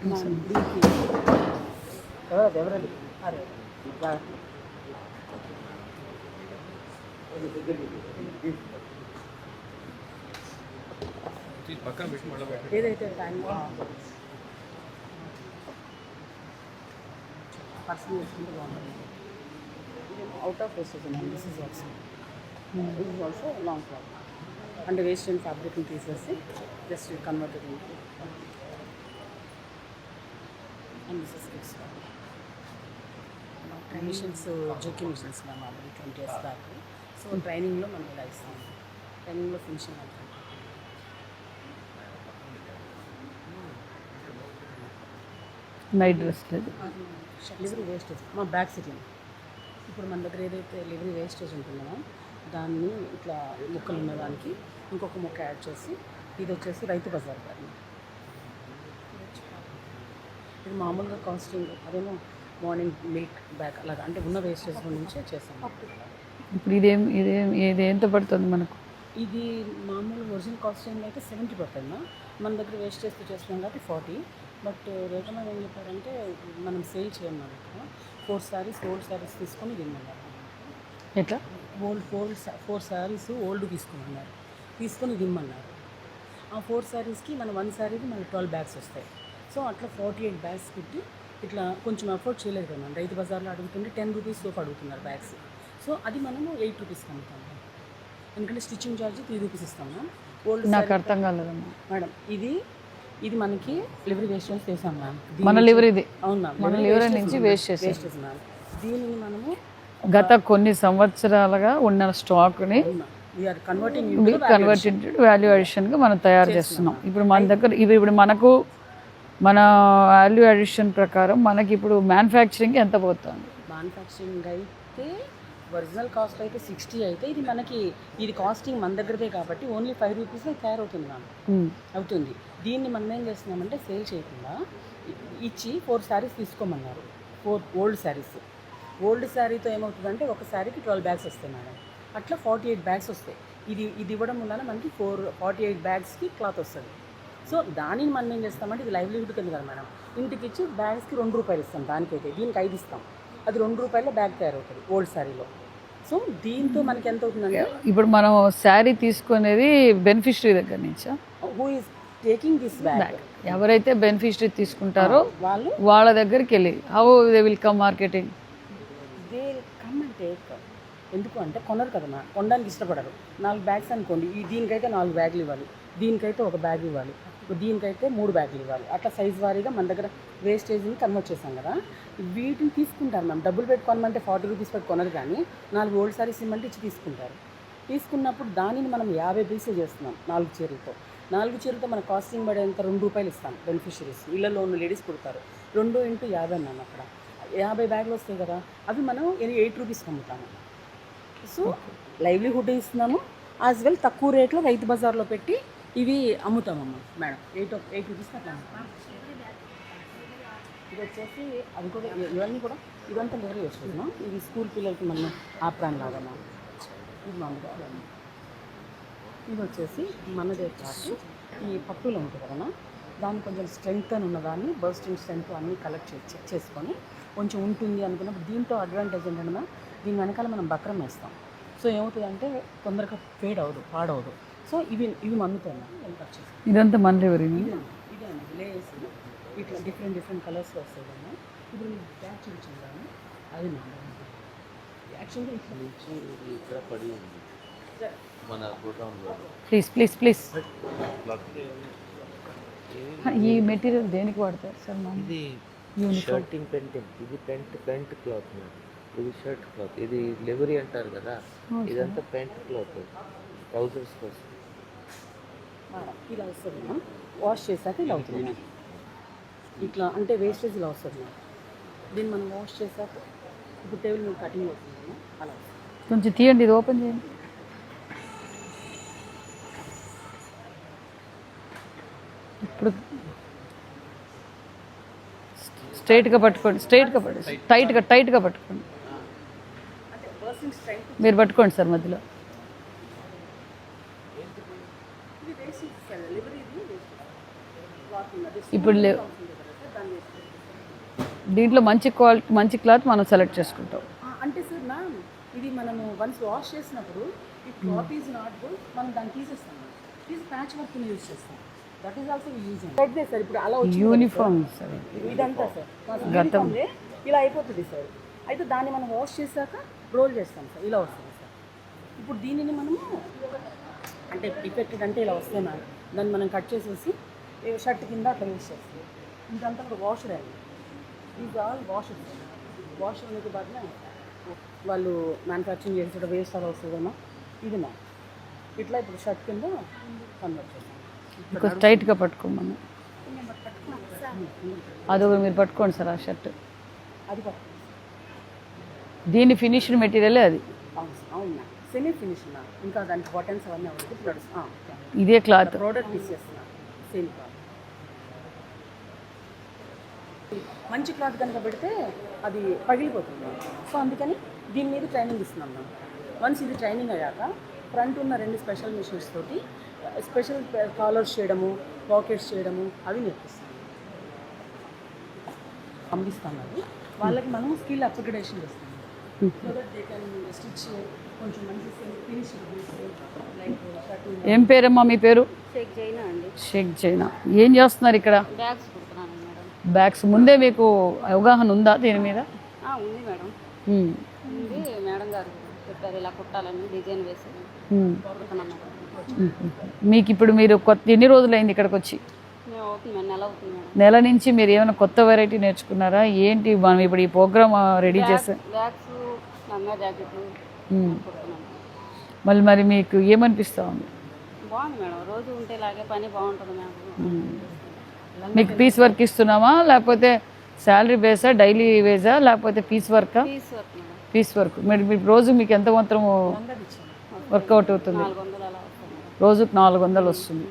దీనికి ఎవరండి అరే ఏదైతే టైం పర్సన్ చేసుకుంటే బాగుంటుంది. అవుట్ ఆఫ్ వేస్టేజ్ అండి. This is also this is also long frock. అంటే వేస్ట్ అండ్ ఫ్యాబ్రిక్ని తీసేసి just converted into and this is kids machines జోకి machines ma'am already 20 years back. So ట్రైనింగ్లో మనం ఇలా ఇస్తాం. ట్రైనింగ్లో ఫినిషింగ్ అవుతుంది. నైట్ డ్రెస్ లేదు, లివరీ వేస్టేజ్ మా బ్యాక్ సిటింగ్. ఇప్పుడు మన దగ్గర ఏదైతే లివరీ వేస్టేజ్ ఉంటుందో దాన్ని ఇట్లా ముక్కలు ఉన్నదానికి ఇంకొక ముక్క యాడ్ చేసి ఇది వచ్చేసి రైతు బజార్ గారి. ఇది మామూలుగా కాస్టింగ్ అదేమో మార్నింగ్ మిల్క్ బ్యాగ్ అలాగా అంటే ఉన్న వేస్టేజ్ నుంచే చేస్తాం. ఇప్పుడు ఇది ఎంత పడుతుంది మనకు? ఇది మామూలు ఒరిజినల్ కాస్టింగ్ అయితే 70 పడుతుందా, మన దగ్గర వేస్టేజ్తో చేస్తున్నాం కాబట్టి 40. బట్ రేఖమ ఏం చెప్పారంటే మనం సేల్ చేయమన్నారు. 4 sarees ఓల్డ్ శారీస్ తీసుకొని తిమ్మన్నారు. ఎట్లా? ఫోర్ శారీస్ ఓల్డ్ తీసుకున్నారు, తీసుకొని దిమ్మన్నారు. ఆ 4 sareesకి మన 1 sareeకి మన 12 bags వస్తాయి. సో అట్లా 48 bags పెట్టి ఇట్లా కొంచెం అఫోర్డ్ చేయలేదు కదా మనం. రైతు బజార్లో అడుగుతుంటే 10 rupees లోపు అడుగుతున్నారు బ్యాగ్స్. సో అది మనము 8 rupeesకి అమ్ముతాం. ఎందుకంటే స్టిచ్చింగ్ ఛార్జ్ 3 rupees ఇస్తాము. ఓల్డ్ నాకు అర్థం కాలేదమ్మా మేడం. ఇది మనకి లివరీ వేస్టేజ్ చేసాం మ్యామ్. మన లివరీది. అవును మ్యామ్, మన లివరీ నుంచి వేస్టేజ్ మ్యామ్. దీనిని మనము గత కొన్ని సంవత్సరాలుగా ఉన్న స్టాక్ని కన్వర్టెడ్ వాల్యూ అడిషన్గా మనం తయారు చేస్తున్నాం. ఇప్పుడు మన దగ్గర ఇప్పుడు మనకు మన వాల్యూ అడిషన్ ప్రకారం మనకి ఇప్పుడు మ్యానుఫ్యాక్చరింగ్ ఎంత పోతుంది? మ్యానుఫ్యాక్చరింగ్ అయితే ఒరిజినల్ కాస్ట్ అయితే 60 అయితే ఇది మనకి ఇది కాస్టింగ్ మన దగ్గరదే కాబట్టి ఓన్లీ 5 rupees తయారవుతుంది మ్యామ్. అవుతుంది. దీన్ని మనం ఏం చేస్తున్నామంటే సేల్ చేయకుండా ఇచ్చి 4 sarees తీసుకోమన్నారు. 4 ఓల్డ్ శారీస్. ఓల్డ్ శారీతో ఏమవుతుందంటే ఒక శారీకి 12 bags వస్తాయి మేడం. అట్లా 48 bags వస్తాయి. ఇది ఇవ్వడం వలన మనకి 48 bagsకి క్లాత్ వస్తుంది. సో దానిని మనం ఏం చేస్తామంటే ఇది లైవ్లీహుడ్ కింద కదా మేడం. ఇంటికి ఇచ్చి బ్యాగ్స్కి 2 రూపాయలు ఇస్తాం. దానికైతే దీనికి 5 ఇస్తాం. అది 2 రూపాయల బ్యాగ్ తయారవుతుంది ఓల్డ్ శారీలో. సో దీంతో మనకి ఎంత అవుతుందంటే ఇప్పుడు మనం శారీ తీసుకునేది బెనిఫిషరీ దగ్గర నుంచా? Who is taking this bag, ఎవరైతే బెనిఫిషరీ తీసుకుంటారో వాళ్ళ దగ్గరికి వెళ్ళి how they will come marketing? They come and take. ఎందుకు అంటే కొనరు కదా మా, కొనడానికి ఇష్టపడరు. 4 bags అనుకోండి, దీనికైతే 4 బ్యాగులు ఇవ్వాలి, దీనికైతే 1 బ్యాగ్ ఇవ్వాలి, దీనికైతే 3 బ్యాగులు ఇవ్వాలి. అట్లా సైజ్ వారీగా మన దగ్గర వేస్టేజ్ని కన్వర్ట్ చేసాం కదా. వీటిని తీసుకుంటారు మ్యామ్. డబ్బులు పెట్టుకోనమంటే 40 rupees పెట్టి కొనరు, కానీ 4 ఓల్డ్ సారీస్ ఇమ్మంటే ఇచ్చి తీసుకుంటారు. తీసుకున్నప్పుడు దానిని మనం 50 పీసులు చేస్తున్నాం 4 చీరలతో. 4 చీరలతో మన కాస్టింగ్ పడేంత 2 రూపాయలు ఇస్తాం బెనిఫిషరీస్. ఇళ్లలో ఉన్న లేడీస్ కుడతారు. 2 into 50 అన్నాను. అక్కడ 50 బ్యాగులు వస్తాయి కదా, అవి మనం 8 రూపీస్కి అమ్ముతాము. సో లైవ్లీహుడ్ ఇస్తున్నాము, యాజ్ వెల్ తక్కువ రేట్లో రైతు బజార్లో పెట్టి ఇవి అమ్ముతామమ్మా మేడం. 8 రూపీస్కి అట్లా అమ్ముతాం. ఇది వచ్చేసి అది కూడా ఇవన్నీ కూడా ఇదంతా లివరీ వేసుకుంటున్నాం. ఇది స్కూల్ పిల్లలకి మనం ఆప్రాన్ లాగా ఇది మామూలుగా. ఇది వచ్చేసి మనదే క్లాత్. ఈ పట్టులో ఉంటుంది కదా, దాన్ని కొంచెం స్ట్రెంగ్త్ అని ఉన్నదాన్ని బర్స్టింగ్ స్ట్రెంగ్త్ అన్నీ కలెక్ట్ చెక్ చేసుకొని కొంచెం ఉంటుంది అనుకున్నప్పుడు దీంతో అడ్వాంటేజ్ ఏంటంటే దీని వెనకాల మనం బక్రం వేస్తాం. సో ఏమవుతుందంటే తొందరగా ఫేడ్ అవ్వదు, పాడవదు. సో ఇవి మన్నుతాయి. ఇదంతా మన లివరీ. ఇదే అండి లేయర్స్ ఇట్లా డిఫరెంట్ కలర్స్లో వస్తాయి కదా. ఇప్పుడు మీకు బ్యాగ్ చూపించాను కానీ అది నా యాక్చువల్గా ఇట్లా ఇక్కడ పడి ఉంది మన గోడౌన్లో. ప్లీజ్ ఈ మెటీరియల్ దేనికి వాడతారు సార్? ఇది షర్టింగ్ పెయింటింగ్, ఇది పెయింట్ క్లాత్, ఇది షర్ట్ క్లాత్, ఇది లెవరీ అంటారు కదా. ఇదంతా పెయింట్ క్లాత్ ట్రౌజర్స్ కోసం. ఇలా వస్తుంది వాష్ చేశాక ఇలా అవుతుంది. ఇట్లా అంటే వేస్టేజ్ ఇలా వస్తుంది. దీన్ని మనం వాష్ చేశాక ఇప్పుడు టేబుల్ మీద కటింగ్ అవుతుంది. అలా కొంచెం తీయండి, ఇది ఓపెన్ చేయండి. ఇప్పుడు స్ట్రైట్గా పట్టుకోండి, టైట్గా పట్టుకోండి. మీరు పట్టుకోండి సార్ మధ్యలో. ఇప్పుడు దీంట్లో మంచి క్వాలిటీ మంచి క్లాత్ మనం సెలెక్ట్ చేసుకుంటాం. అంటే సార్ మ్యామ్ ఇది మనము వన్స్ వాష్ చేసినప్పుడు ఈ క్లాత్ ఈజ్ నాట్ గుడ్, మనం దాన్ని తీసేస్తాం, తీసి ప్యాచ్ వర్క్ యూజ్ చేస్తాం. దట్ ఈస్ ఆల్సో యూజ్ అదే సార్. ఇప్పుడు అలా వచ్చి యూనిఫామ్ సార్ ఇదంతా సార్ గతంలో ఇలా అయిపోతుంది సార్. అయితే దాన్ని మనం వాష్ చేశాక రోల్ చేస్తాం సార్, ఇలా వస్తుంది సార్. ఇప్పుడు దీనిని మనము అంటే డిఫెక్టెడ్ అంటే ఇలా వస్తే మ్యామ్ దాన్ని మనం కట్ చేసేసి షర్ట్ కింద అట్లా యూజ్ చేస్తాం. ఇదంతా కూడా వాషర్ అండి, ఇది ఆల్ వాషర్. వాషర్ అనేది బాగా వాళ్ళు మ్యానుఫ్యాక్చరింగ్ చేసేట వేస్ట్ అలా వస్తుందమ్మా. ఇది మా ఇట్లా ఇప్పుడు షర్ట్ కింద కన్వర్ట్ చేస్తాం. కొంచెం టైట్గా పట్టుకోమన్నా, అదొక మీరు పట్టుకోండి సార్ ఆ షర్ట్. అది పట్టుకోండి. దీని ఫినిష్డ్ మెటీరియలే అది. అవును మ్యామ్, సెమీ ఫినిష్ మ్యామ్. ఇంకా దానికి బటన్స్ అవన్నీ అవ్వదు. ప్రొడక్ట్స్ ఇదే క్లాత్ ప్రోడక్ట్ ఇచ్చేస్తున్నాం సేమ్ క్లాత్. మంచి క్లాత్ కనుక పెడితే అది పగిలిపోతుంది. సో అందుకని దీని మీద ట్రైనింగ్ ఇస్తున్నాం మేము. వన్స్ ఇది ట్రైనింగ్ అయ్యాక ఫ్రంట్ ఉన్న 2 స్పెషల్ మిషన్స్ తోటి స్పెషల్ కాలర్స్ చేయడము, పాకెట్స్ చేయడము అవి నేర్పిస్తాం, పంపిస్తాం. అది వాళ్ళకి మనం స్కిల్ అప్గ్రేడేషన్ చేస్తాం. So that they can stitch కొంచెం మంచి ఫినిష్ లైక్ షర్ట్. ఏం పేరమ్మా మీ పేరు? షేక్ జైనా అండి. షేక్ జైనా. ఏం చేస్తున్నారు ఇక్కడ? Bags కుడుతున్నాను madam. బ్యాగ్స్ ముందే మీకు అవగాహన ఉందా దీని మీద? ఉంది మేడం, ఉంది. మేడం గారు చెప్పారు ఇలా కుట్టాలని, డిజైన్ వేసి కుడుతున్నాం మేడం. మీకు ఇప్పుడు మీరు ఎన్ని రోజులైంది ఇక్కడికి వచ్చి? మేము అవుతుంది మేడం, నెల అవుతుంది మేడం. నెల నుంచి మీరు ఏమైనా కొత్త వెరైటీ నేర్చుకున్నారా ఏంటి? మనం ఇప్పుడు ఈ ప్రోగ్రామ్ రెడీ చేస్తే బ్యాగ్స్, లంగా జాకెట్లు కుడుతున్నాం. మరి మీకు ఏమనిపిస్తా ఉంది? బాగుంది మేడం, రోజు ఉంటే ఇలాగే పని బాగుంటుంది మేడం. మీకు పీస్ వర్క్ ఇస్తున్నామా లేకపోతే శాలరీ బేసా, డైలీ వేజా, లేకపోతే పీస్ వర్కా? Piece work madam. Piece work. మీరు రోజు మీకు ఎంత మాత్రం వర్కౌట్ అవుతుంది? 400 అలా వస్తుంది మేడం. రోజుకు 400 వస్తుంది.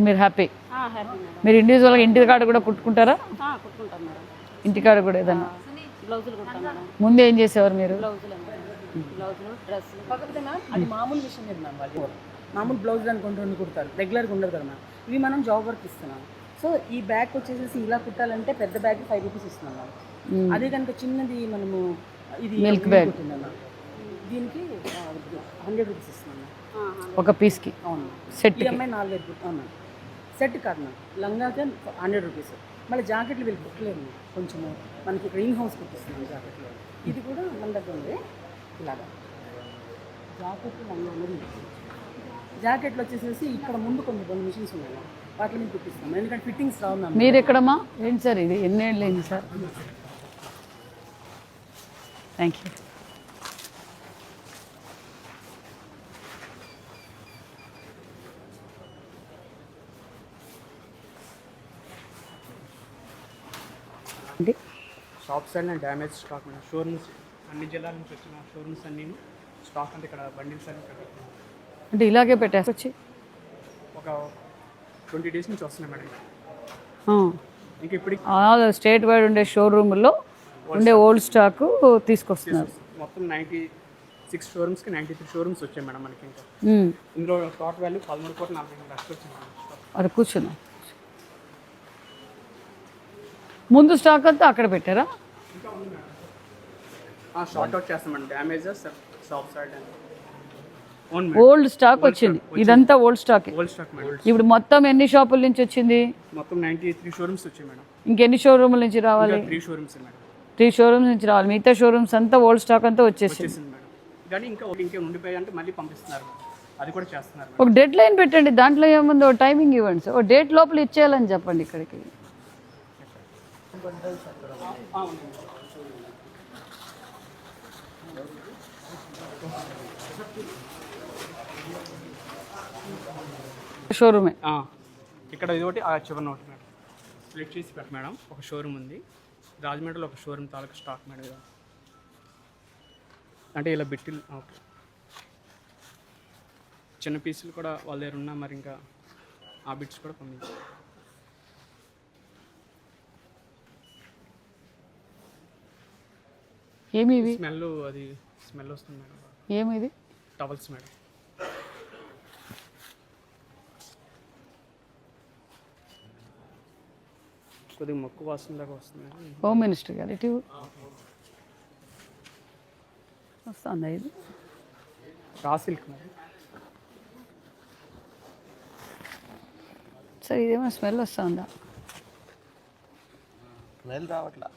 మీరు హ్యాపీ? Happy madam. మీరు ఇండివిజువల్గా ఇంటికాడ కూడా కుట్టుకుంటారా? కుట్టుకుంటాం మేడం. ఇంటికాడ కూడా ఏదన్నా? బ్లౌజులు కుడతాం మేడం. ముందే ఏం చేసేవారు మీరు? బ్లౌజులు బ్లౌజులు, డ్రెస్సులు. కాకపోతే మ్యామ్ అది మామూలు విషయం లేదు మ్యామ్. వాళ్ళు మామూలు బ్లౌజ్ అనుకుంటూ కుడతారు, రెగ్యులర్గా ఉండదు కదా మ్యామ్. ఇవి మనం జాబ్ వర్క్ ఇస్తున్నాం. సో ఈ బ్యాగ్ వచ్చేసి ఇలా కుట్టాలంటే పెద్ద బ్యాగ్ 5 రూపీస్ ఇస్తున్నాం మ్యామ్. అదే కనుక చిన్నది మనము ఇది మిల్క్ బ్యాగ్ మ్యామ్, దీనికి 100 రూపీస్ ఇస్తున్నాం మ్యామ్ ఒక పీస్కి. అవును. సెట్ ఈఎంఐ 4-5 అవును. సెట్ కాదు మ్యామ్, లంగాకే 100 రూపీస్. మళ్ళీ జాకెట్లు వీళ్ళు కుట్టలేదు మ్యామ్. కొంచెము మనకి ఇక్కడ ఇన్ హౌస్ కుట్టిస్తున్నాం జాకెట్లు. ఇది కూడా మన దగ్గర ఉంది. ఇలాగా జాకెట్లు లంగా ఉన్నది. జాకెట్లు వచ్చేసేసి ఇక్కడ ముందు కొన్ని మిషన్స్ ఉన్నాయి మ్యామ్, వాటిని మేము కుట్టిస్తాం. ఎందుకంటే ఫిట్టింగ్స్ రావు మ్యామ్. మీరు ఎక్కడమ్మా? ఏంటి సార్ ఇది? ఎన్నేళ్ళు అయింది sir? Thank you. Shops and damage stock madam. Showrooms అన్ని జిల్లాల నుంచి వచ్చిన షోరూమ్స్ అన్ని స్టాక్ అంటే ఇక్కడ బండిల్స్ అన్ని ఇక్కడ అంటే ఇలాగే పెట్టేసి ఒక 20 days నుంచి వస్తున్నాయి మేడం. ఇంకా ఇప్పుడు స్టేట్ వైడ్ ఉండే షోరూమ్లో ఉండే ఓల్డ్ స్టాక్ తీసుకొస్తున్నారు. మొత్తం 96 షోరూమ్స్కి 93 షోరూమ్స్ వచ్చాయి మేడం మనకి. ఇంకా ఇందులో స్టాక్ వాల్యూ 13,40,00,000 వచ్చింది మేడం. అది కూర్చున్నాం. ముందు స్టాక్ అంతా అక్కడ పెట్టారా? ఇంకా ఉంది మేడం. షార్ట్ అవుట్ చేస్తాం madam. Damages shop side old stock వచ్చింది. ఇదంతా old stock. Old stock madam. ఇప్పుడు మొత్తం ఎన్ని షాపుల నుంచి వచ్చింది? మొత్తం 93 షోరూమ్స్ వచ్చాయి మేడం. ఇంకెన్ని షోరూమ్ల నుంచి రావాలి? 3 షోరూమ్స్ మేడం. 3 షోరూమ్స్ నుంచి రావాలి. మిగతా షోరూమ్స్ అంతా ఓల్డ్ స్టాక్ అంతా వచ్చేసింది మేడం. కానీ ఇంకా ఉండిపోయి అంటే మళ్ళీ పంపిస్తున్నారు మేడం. అది కూడా చేస్తున్నారు. ఒక డెడ్ లైన్ పెట్టండి, దాంట్లో ఏముంది ఒక టైమింగ్ ఇవ్వండి సార్. ఒక డేట్ లోపల ఇచ్చేయాలని చెప్పండి ఇక్కడికి. షోరూమే ఇక్కడ ఇది ఒకటి, ఆ చివరిన ఒకటి మేడం. స్ప్లిట్ చేసి పెట్ట మేడం. ఒక షోరూమ్ ఉంది రాజమండ్రిలో, ఒక షోరూమ్ తాలూకా స్టాక్ మేడం. ఇది అంటే ఇలా బిట్టిల్ ఓకే. చిన్న పీసులు కూడా వాళ్ళ దగ్గర ఉన్నా మరి ఇంకా ఆ బిట్స్ కూడా పంపించారు. ఏమి ఇవి? స్మెల్, అది స్మెల్ వస్తుంది మేడం. ఏమి ఇది? Towels madam. కొద్దిగా మొక్కు వాసనలాగా వస్తుంది. హోమ్ మినిస్టర్ గారు ఇటు వస్తుందా ఇది? Raw silk madam. సరే ఇదేమైనా స్మెల్ వస్తుందా? స్మెల్ రావట్లా.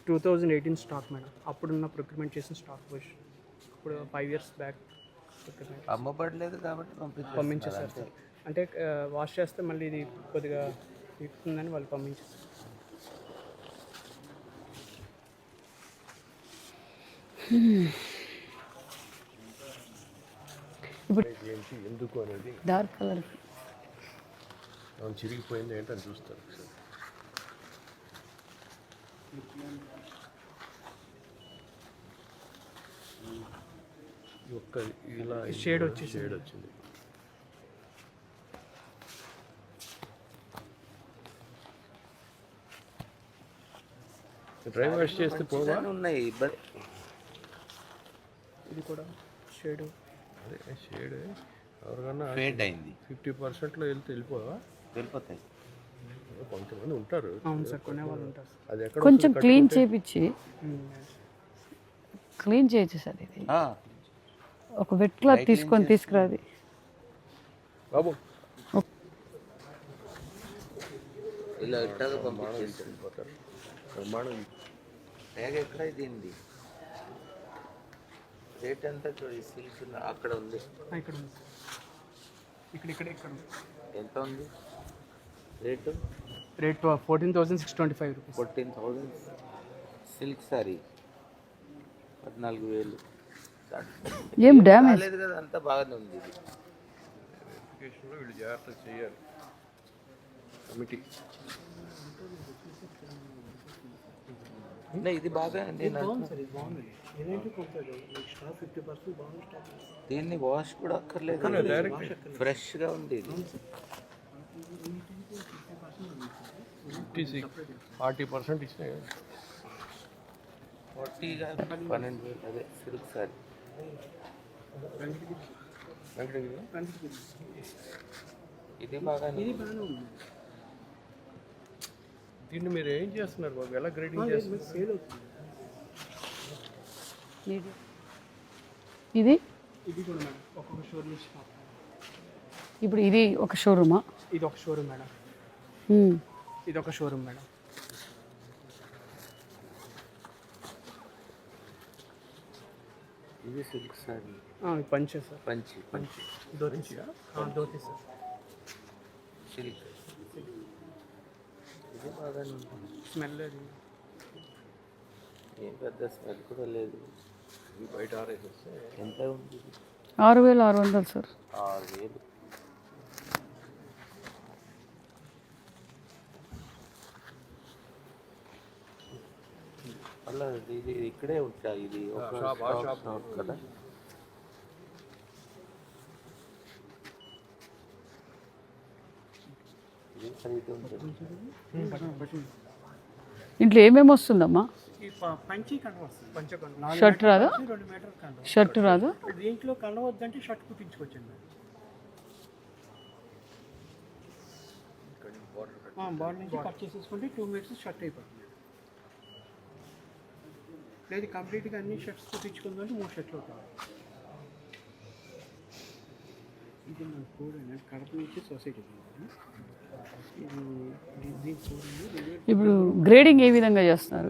2018 స్టాక్ మేడం. అప్పుడున్న ప్రొక్యూర్మెంట్ చేసిన స్టాక్ పొజిషన్. ఇప్పుడు 5 years బ్యాక్ ప్రొక్యూర్మెంట్ అమ్మబడలేదు కాబట్టి పంపించేసారు సార్. అంటే వాష్ చేస్తే మళ్ళీ ఇది కొద్దిగా ఇస్తుందని వాళ్ళు పంపించేసారు. ఏంటి ఎందుకు అనేది డార్క్ కలర్ మనం చిరిగిపోయింది ఏంటని చూస్తారు ఒకసారి. ఈ ఒక్క ఇలా షేడ్ వచ్చేసి షేడ్ వచ్చింది. డ్రై వాష్ చేస్తే పోవా? ఉన్నాయి. ఇది కూడా షేడ్ అదే షేడ్ ఎవరికన్నా ఫేడ్ అయింది. 50%లో వెళ్తే వెళ్ళిపోవా? వెళ్ళిపోతాయి. కొంతమంది ఉంటారు. అవును సార్, కొనేవాళ్ళు ఉంటారు సార్. అది ఎక్కడ కొంచెం క్లీన్ చేపించి క్లీన్ చేయొచ్చు సార్. ఇది ఆ, ఒక వెట్ క్లాత్ తీసుకొని తీసుకురాది. బాబు ఇలా ఇట్టాగా పంపించేసి వెళ్ళిపోతారు. ప్రమాణం బ్యాగ్ ఎక్కడ దీనిది రేట్ ఎంత చూడండి. సిల్క్ అక్కడ ఉంది. ఇక్కడ ఉంది సార్. ఇక్కడ ఉంది. ఎంత ఉంది rate? Rate 14,625 rupees. 14,000 silk sorry 14,000. ఏం డ్యామేజ్ లేదు కదా, అంతా బాగానే ఉంది. ఇది వెరిఫికేషన్లో వీళ్ళు జాగ్రత్త చేయాలి. కమిటీ ఇది బాగా దీన్ని వాష్ కూడా అక్కర్లేదు. ఫ్రెష్గా ఉంది ఇది. 40% ఇచ్చినాయి. 12,000 అదే సిల్క్ సారీ. ఇది బాగా దీన్ని మీరు ఏం చేస్తున్నారు బాబు? ఎలా గ్రేడింగ్ చేస్తున్నారు? ఇది ఇది కూడా మేడం ఒక్కొక్క షోరూమ్ స్టాక్. ఇప్పుడు ఇది ఒక షోరూమా? ఇది ఒక షోరూమ్ మేడం. ఇది ఒక షోరూమ్ మేడం. ఇది సిల్క్ సారీ. పంచే సార్. పంచి ధోతి సార్. సిల్క్. ఇది బాగా స్మెల్ అది ఏం పెద్ద స్మెల్ కూడా లేదు. బయట ఆరేసేస్తే ఎంత ఉంది? 6,600 సార్. 6,000. అలా ఇది ఇక్కడే ఉంటా. ఇది ఒక షాప్ కదా. ఇది ఖరీదు ఉంటుంది. ఇంట్లో ఏమేమి వస్తుందమ్మా? ఈ పంచి కండ వస్తుంది. పంచకండ షర్ట్ రాదు? 2 మీటర్ కండ. షర్ట్ రాదు? దీంట్లో కండ వద్దంటే షర్ట్ కుట్టించుకోవచ్చండి. బాడీ నుంచి కట్ చేసేసుకుంటే 2 మీటర్స్ షర్ట్ అయిపోతుంది. లేదు కంప్లీట్గా అన్ని షర్ట్స్ కుట్టించుకుందంటే 3 షర్ట్లు అవుతాయి. ఇది మన కోడ్ అండి. కడప నుంచి సొసైటీ. ఇది ఇప్పుడు గ్రేడింగ్ ఏ విధంగా చేస్తున్నారు?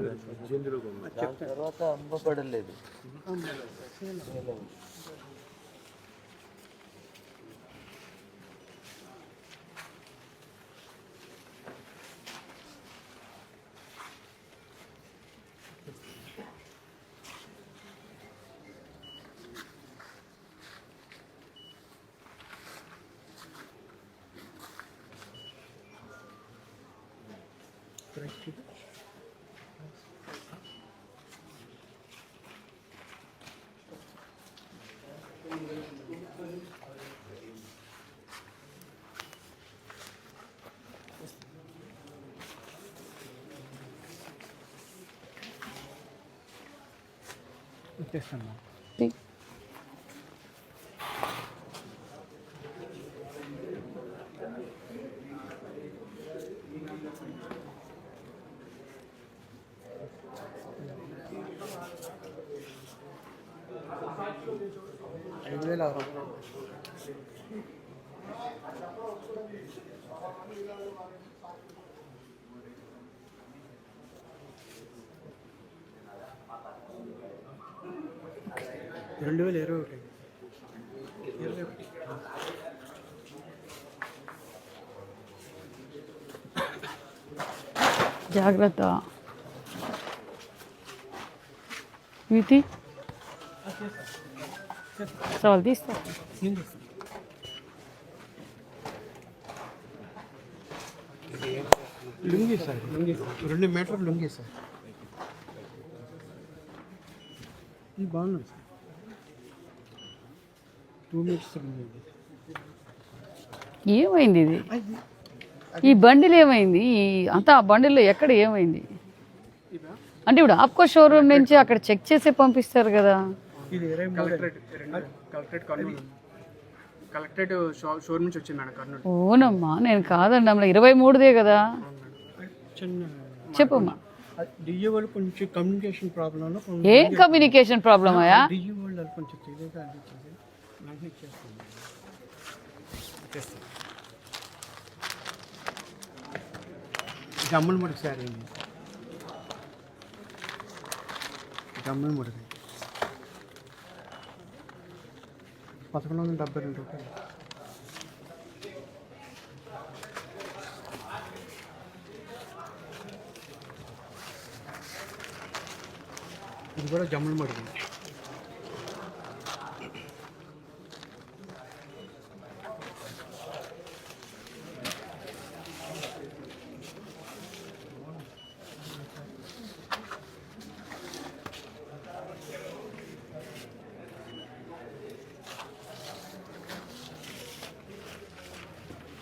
దాని తర్వాత అమ్మబడలేదు. ఇచ్చేస్తాను. 2021 జాగ్రత్త వీటి సవాల్ తీస్తా లుంగి సార్, లుంగి 2 మీటర్ల లుంగి సార్. ఇది బాగున్నాయి సార్, 2 మీటర్స్ లుంగి. ఏమైంది ఇది? ఈ బండిలు ఏమైంది? అంతా ఆ బండిలో ఎక్కడ ఏమైంది? అంటే ఇప్పుడు ఆప్కో షోరూమ్ నుంచి అక్కడ చెక్ చేసి పంపిస్తారు కదా. ఇది కలెక్టరేట్ కర్నూలు, కలెక్టరేట్ షోరూమ్ నుంచి వచ్చింది మేడం కర్నూలు. ఓనమ్మా, నేను కాదండి అమ్మ, 23దే కదా. చిన్న చెప్పమ్మా, డిఏ వాళ్ళు కొంచెం కమ్యూనికేషన్ ప్రాబ్లం. ఏం కమ్యూనికేషన్ ప్రాబ్లమ్ అయ్యా? డిఏ వాళ్ళు కొంచెం తెలియక అనిపించింది, వెంటనే చేస్తాను. జమ్ముల ముడికి సార్, ఏంటి జమ్ముల ముడికి 1172 రూపాయలు. ఇది కూడా జమ్ముల ముడికి.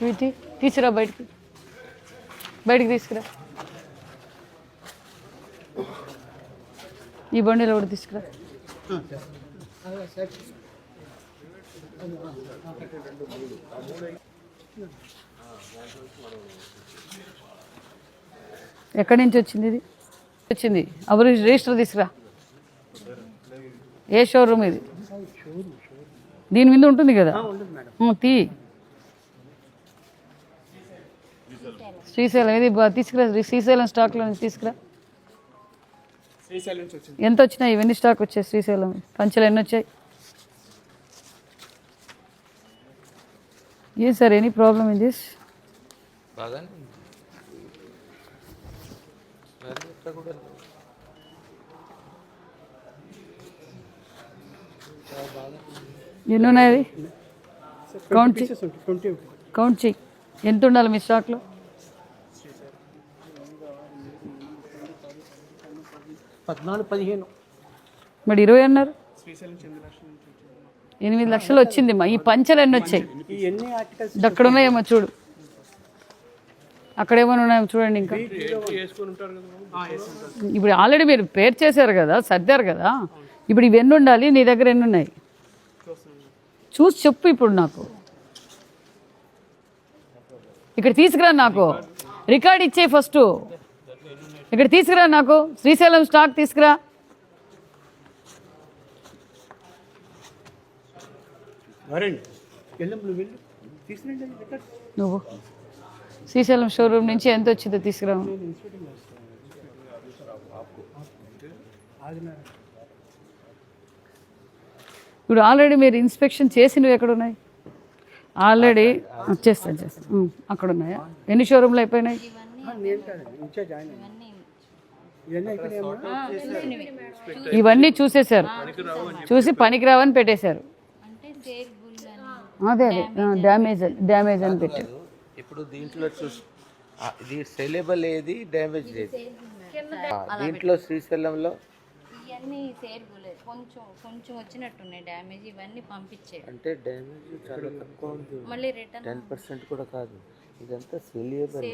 వీటి తీసుకురా, బయటికి తీసుకురా. ఈ బండిలో కూడా తీసుకురా. ఎక్కడి నుంచి వచ్చింది ఇది? వచ్చింది అప్పుడు రిజిస్టర్ తీసుకురా. ఏ షోరూమ్ ఇది? దీని మీద ఉంటుంది కదా, తీ. శ్రీశైలం ఇది తీసుకురా, శ్రీశైలం స్టాక్లో నుంచి తీసుకురా. శ్రీశైలం నుంచి వచ్చింది. ఎంత వచ్చినాయి ఇవన్నీ స్టాక్ వచ్చాయి? శ్రీశైలం పంచలు ఎన్ని వచ్చాయి? ఏం sir, any problem in this? బాగానే ఉంది. స్మెల్ ఎట్లా కూడా లేదు. ఎన్ని ఉన్నాయి? కౌంట్ చెయ్యి, 20 కౌంట్ చెయ్యి. ఎంత ఉండాలి మీ స్టాక్లో? 14-15. మరి 20 అన్నారు. శ్రీశైలం 8 లక్షల నుంచి వచ్చింది. 8 లక్షలు వచ్చింది మా. ఈ పంచలు ఎన్ని వచ్చాయి? ఈ ఎన్ని ఆర్టికల్స్ అక్కడ ఉన్నాయేమో చూడు, అక్కడ ఏమైనా ఉన్నాయేమో చూడండి. ఇంకా వేసుకొని ఉంటారు కదా. ఇప్పుడు ఆల్రెడీ మీరు పేరు చేశారు కదా, సర్దారు కదా. ఇప్పుడు ఇవి ఎన్ని ఉండాలి నీ దగ్గర? ఎన్ని ఉన్నాయి చూసి చెప్పు ఇప్పుడు నాకు. ఇక్కడ తీసుకురా, నాకు రికార్డ్ ఇచ్చే ఫస్ట్. ఇక్కడ తీసుకురా, నాకు శ్రీశైలం స్టాక్ తీసుకురా. నువ్వు శ్రీశైలం షోరూమ్ నుంచి ఎంత వచ్చిందో తీసుకురా. ఇప్పుడు ఆల్రెడీ మీరు ఇన్స్పెక్షన్ చేసినవి ఎక్కడ ఉన్నాయి? ఆల్రెడీ చేస్తాను. అక్కడ ఉన్నాయా? ఎన్ని షోరూమ్లు అయిపోయినాయి? ఇవన్నీ చూసేశారు, చూసి పనికిరావని పెట్టేశారు. అదే డ్యామేజ్ అని పెట్టారు. ఇప్పుడు దీంట్లో ఇది సెలబుల్ ఏది, డ్యామేజ్ లేదు. దీంట్లో శ్రీశైలంలో ఇవన్నీ సేల్గులేదు, కొంచెం వచ్చినట్టున్నాయి డ్యామేజ్. ఇవన్నీ పంపించారు అంటే డ్యామేజ్ చాలా తక్కువ ఉంది, మళ్ళీ రిటర్న్ 10% కూడా కాదు. ఇదంతా సెలియబుల్,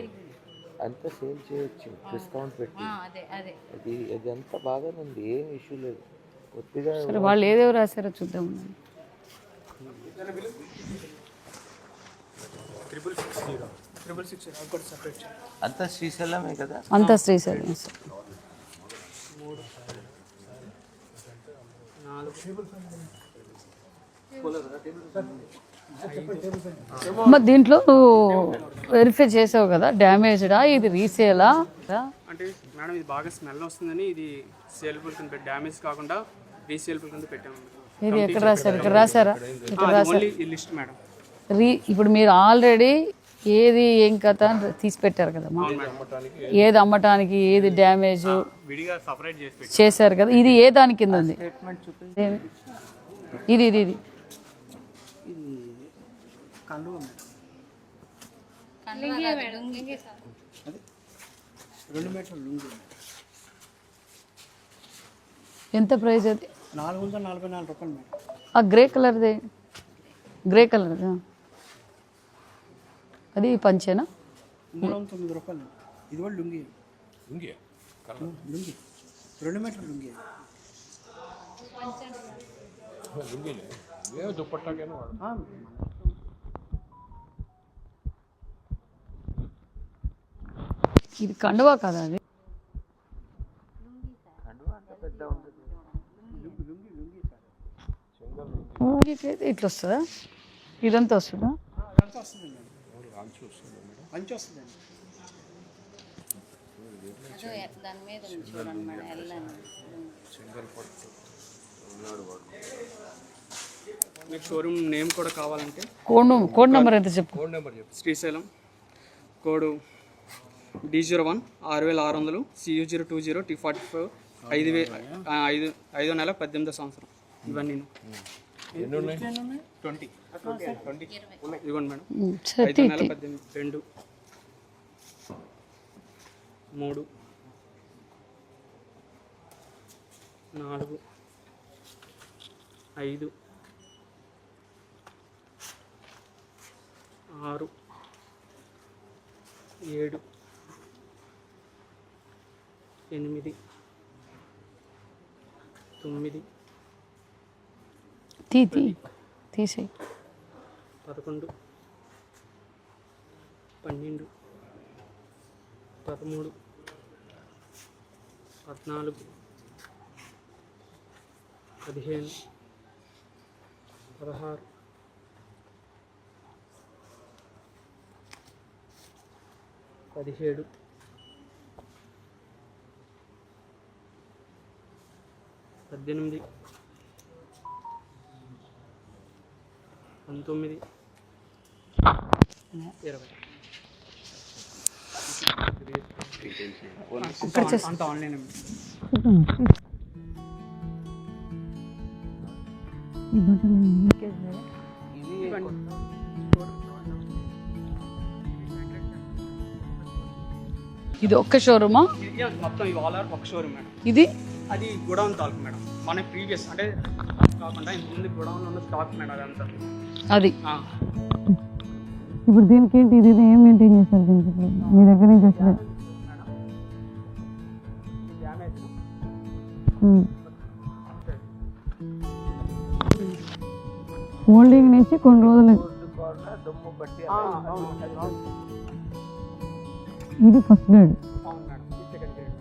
అంతా సేల్ చేయొచ్చు డిస్కౌంట్ పెట్టి. ఇది అంతా బాగానే ఉంది, ఏం ఇష్యూ లేదు. కొద్దిగా సరే, వాళ్ళు ఏదేవో రాశారో చూద్దాం. 6660 666 అది కూడా సపరేట్ చేయాలి. అంతా శ్రీశైలమే కదా. అంతా శ్రీశైలం సార్. 4 మరి దీంట్లో నువ్వు వెరిఫై చేసావు కదా, డ్యామేజ్డా ఇది రీసేలా? అంటే మేడం ఇది బాగా స్మెల్ వస్తుందని ఇది సేల్బుల్ కింద పెట్టి డ్యామేజ్ కాకుండా రీసేల్బుల్ కింద పెట్టాము. ఇది ఎక్కడ రాశారు? ఇక్కడ రాశారా? ఇక్కడ రాశారు. ఓన్లీ ఈ లిస్ట్ మేడం. ఇప్పుడు మీరు ఆల్రెడీ ఏది ఏం కథ అని తీసి పెట్టారు కదమ్మా, ఏది అమ్మటానికి ఏది డ్యామేజ్ విడిగా సపరేట్ చేసి పెట్టి చేశారు కదా. ఇది ఏ దాని కింద ఉంది? ఇది ఇది ఇది కళ్ళు మేడం. 2 మీటర్ల లుంగి. ఎంత ప్రైస్ అది? 444 రూపాయలు మేడం. ఆ గ్రే కలర్ది, గ్రే కలర్ అది పంచేనా? 309 రూపాయలు. ఇది కూడా లుంగి. లుంగి 2 మీటర్ల లుంగి. ఇది కండువా కదా అది? లుంగికైతే ఇట్లా వస్తుందా? ఇదంతా వస్తుందా? అదంతా వస్తుంది మేడం. అంచు వస్తుందండి. దాని మీద ఉంది చూడండి మేడం, వెళ్ళండి. మీకు షోరూమ్ నేమ్ కూడా కావాలంటే కోడ్ నెంబర్ ఎంత చెప్పు? Srisailam code D01 6600 CU020 T45 5 నెల 18వ సంవత్సరం. ఇవన్నీ 20 ఇదిగోండి మేడం. 5 నెల 18 2 3 4 5 6 7 8 9 తీసేయి. 11 12 13 14 15 16 17 18 19 20 అంత ఆన్లైన్. ఇది ఒక్క షోరూమా? మొత్తం ఈ ఆల్ ఆర్ ఒక షోరూమ్ మేడం. ఇది అది గోడౌన్ తాలూకు మేడం. మన ప్రీవియస్ అంటే కాకుండా ముందు గోడౌన్లో ఉన్న స్టాక్ మేడం అదంతా. అది ఆ. ఇప్పుడు దీనికి ఏంటి, ఇది ఏం మెయింటైన్ చేస్తారు దీనికి? మీ దగ్గర నుంచి వస్తుంది డ్యామేజ్ హోల్డింగ్ నుంచి కొన్ని రోజులు. దుమ్ము బట్టి ఇది ఫస్ట్ గ్రేడ్. అవును మేడం. ఇది సెకండ్ గ్రేడ్.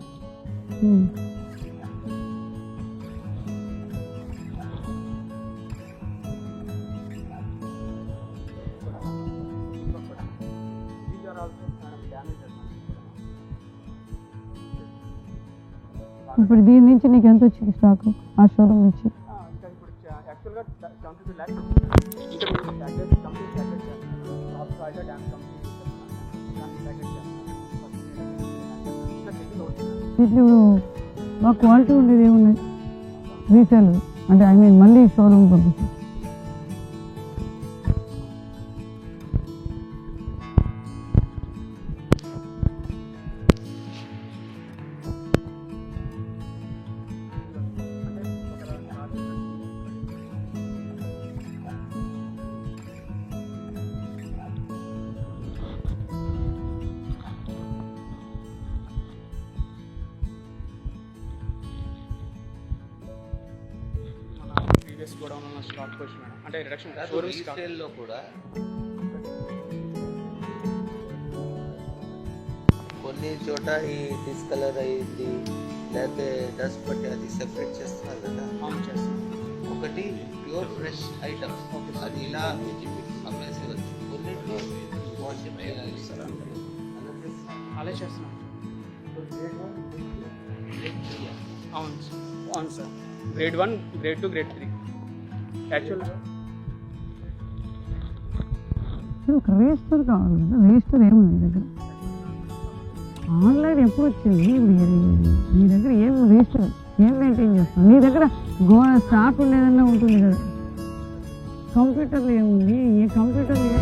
ఇప్పుడు దీని నుంచి నీకు ఎంత వచ్చింది స్టాక్ ఆ షోరూమ్ నుంచి? ఇంకా ఇప్పుడు యాక్చువల్గా 72 lakhs వచ్చింది. ఇంకా మీరు ప్యాకేజ్ కంప్లీట్ ప్యాకేజ్ చేస్తున్నారు. టాప్ కాయిగా డ్యాన్స్ కంప్లీట్ దాన్ని ప్యాకేజ్ చేస్తున్నారు. ఇప్పుడు మా క్వాలిటీ ఉండేది ఏమున్నాయి రీసేల్ అంటే ఐ మీన్ మళ్ళీ షోరూమ్ పంపిస్తాం. ప్రీవియస్ గోడౌన్ ఉన్న స్టాక్ వచ్చి మేడం అంటే రిడక్షన్ షోరూమ్ స్టాక్ రీసేల్లో కూడా కొన్ని చోట ఈ డిస్కలర్ అయ్యింది లేకపోతే డస్ట్ పట్టి అది సెపరేట్ చేస్తున్నారు కదా. ఆన్ చేస్తాం. ఒకటి ప్యూర్ ఫ్రెష్ ఐటమ్ అది ఇలా అమ్మేసేవచ్చు. కొన్నిట్లో వాషింగ్ అలా చేస్తున్నాం. అవును సార్, అవును సార్. గ్రేడ్ 1, గ్రేడ్ 2, గ్రేడ్ 3 యాక్చువల్గా. ఒక రిజిస్టర్ కావాలి కదా, రిజిస్టర్ ఏముంది మీ దగ్గర? ఆన్లైన్ ఎప్పుడు వచ్చింది? మీ దగ్గర ఏం రిజిస్టర్ ఏం మెయింటైన్ చేస్తాం? మీ దగ్గర స్టాక్ ఉండేదన్నా ఉంటుంది కదా. కంప్యూటర్లో ఏముంది? ఏ కంప్యూటర్లో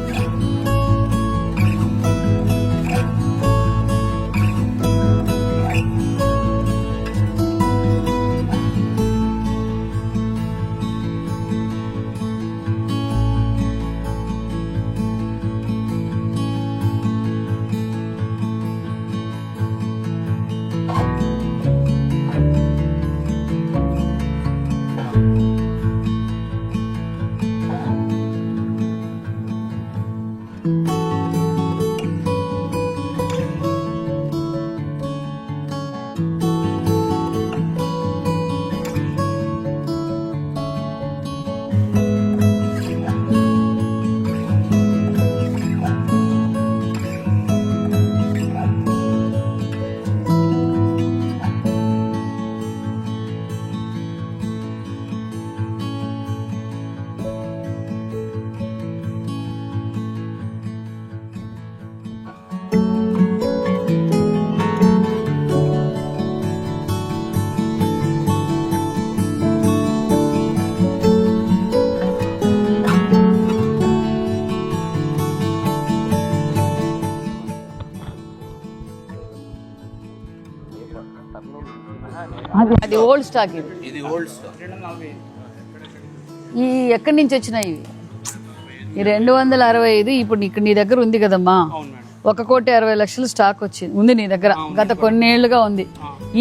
అది ఓల్డ్ స్టాక్. ఇది ఓల్డ్ స్టాక్. 245. ఈ ఎక్కడి నుంచి వచ్చినాయి ఇవి? ఈ 265 ఇప్పుడు ఇక్కడ నీ దగ్గర ఉంది కదమ్మా. అవును మేడం. 1,60,00,000 స్టాక్ వచ్చింది ఉంది నీ దగ్గర, గత కొన్నేళ్లుగా ఉంది.